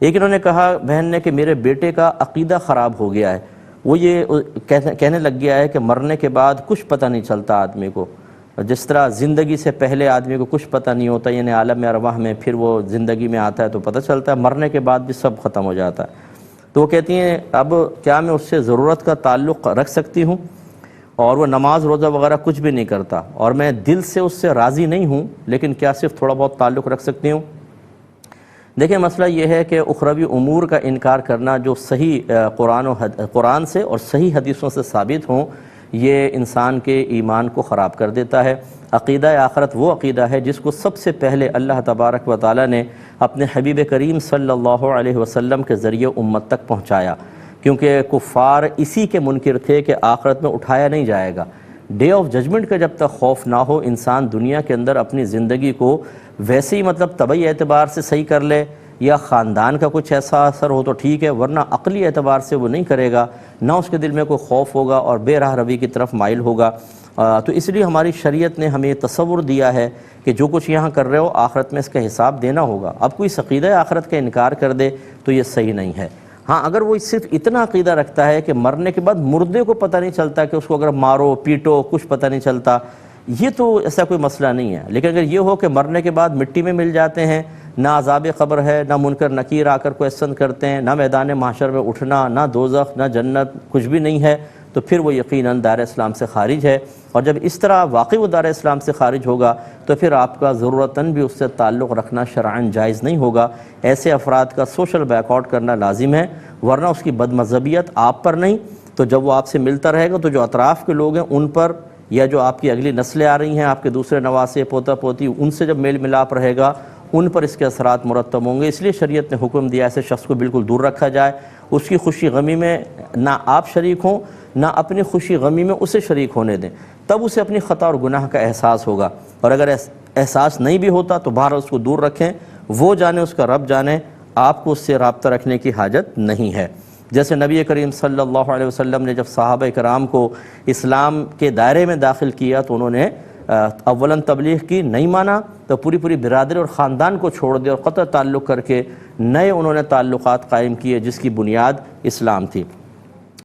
ایک انہوں نے کہا بہن نے کہ میرے بیٹے کا عقیدہ خراب ہو گیا ہے، وہ یہ کہنے لگ گیا ہے کہ مرنے کے بعد کچھ پتہ نہیں چلتا آدمی کو، جس طرح زندگی سے پہلے آدمی کو کچھ پتہ نہیں ہوتا، یعنی عالم ارواح میں پھر وہ زندگی میں آتا ہے تو پتہ چلتا ہے، مرنے کے بعد بھی سب ختم ہو جاتا ہے۔ تو وہ کہتی ہیں اب کیا میں اس سے ضرورت کا تعلق رکھ سکتی ہوں؟ اور وہ نماز روزہ وغیرہ کچھ بھی نہیں کرتا، اور میں دل سے اس سے راضی نہیں ہوں، لیکن کیا صرف تھوڑا بہت تعلق رکھ سکتی ہوں؟ دیکھیں مسئلہ یہ ہے کہ اخروی امور کا انکار کرنا جو صحیح قرآن سے اور صحیح حدیثوں سے ثابت ہوں، یہ انسان کے ایمان کو خراب کر دیتا ہے۔ عقیدہ آخرت وہ عقیدہ ہے جس کو سب سے پہلے اللہ تبارک و تعالیٰ نے اپنے حبیب کریم صلی اللہ علیہ وسلم کے ذریعے امت تک پہنچایا، کیونکہ کفار اسی کے منکر تھے کہ آخرت میں اٹھایا نہیں جائے گا۔ ڈے آف ججمنٹ کا جب تک خوف نہ ہو، انسان دنیا کے اندر اپنی زندگی کو ویسے ہی طبعی اعتبار سے صحیح کر لے، یا خاندان کا کچھ ایسا اثر ہو تو ٹھیک ہے، ورنہ عقلی اعتبار سے وہ نہیں کرے گا، نہ اس کے دل میں کوئی خوف ہوگا اور بے راہ روی کی طرف مائل ہوگا۔ تو اس لیے ہماری شریعت نے ہمیں یہ تصور دیا ہے کہ جو کچھ یہاں کر رہے ہو آخرت میں اس کا حساب دینا ہوگا۔ اب کوئی عقیدہ آخرت کا انکار کر دے تو یہ صحیح نہیں ہے۔ ہاں اگر وہ صرف اتنا عقیدہ رکھتا ہے کہ مرنے کے بعد مردے کو پتہ نہیں چلتا، کہ اس کو اگر مارو پیٹو کچھ پتہ نہیں چلتا، یہ تو ایسا کوئی مسئلہ نہیں ہے۔ لیکن اگر یہ ہو کہ مرنے کے بعد مٹی میں مل جاتے ہیں، نہ عذاب قبر ہے، نہ منکر نکیر آ کر کویسچن کرتے ہیں، نہ میدان محشر میں اٹھنا، نہ دوزخ، نہ جنت، کچھ بھی نہیں ہے، تو پھر وہ یقیناً دائرہ اسلام سے خارج ہے۔ اور جب اس طرح واقعی وہ دائرہ اسلام سے خارج ہوگا تو پھر آپ کا ضرورتاً بھی اس سے تعلق رکھنا شرعاً جائز نہیں ہوگا۔ ایسے افراد کا سوشل بیک آؤٹ کرنا لازم ہے، ورنہ اس کی بد مذہبیت آپ پر نہیں تو جب وہ آپ سے ملتا رہے گا تو جو اطراف کے لوگ ہیں ان پر، یا جو آپ کی اگلی نسلیں آ رہی ہیں، آپ کے دوسرے نواسے پوتا پوتی، ان سے جب میل ملاپ رہے گا ان پر اس کے اثرات مرتب ہوں گے۔ اس لیے شریعت نے حکم دیا ایسے شخص کو بالکل دور رکھا جائے، اس کی خوشی غمی میں نہ آپ شریک ہوں، نہ اپنی خوشی غمی میں اسے شریک ہونے دیں، تب اسے اپنی خطا اور گناہ کا احساس ہوگا۔ اور اگر احساس نہیں بھی ہوتا تو باہر اس کو دور رکھیں، وہ جانے اس کا رب جانے، آپ کو اس سے رابطہ رکھنے کی حاجت نہیں ہے۔ جیسے نبی کریم صلی اللہ علیہ وسلم نے جب صحابہ کرام کو اسلام کے دائرے میں داخل کیا تو انہوں نے اولاً تبلیغ کی، نہیں مانا تو پوری برادری اور خاندان کو چھوڑ دیا اور قطع تعلق کر کے نئے انہوں نے تعلقات قائم کیے جس کی بنیاد اسلام تھی۔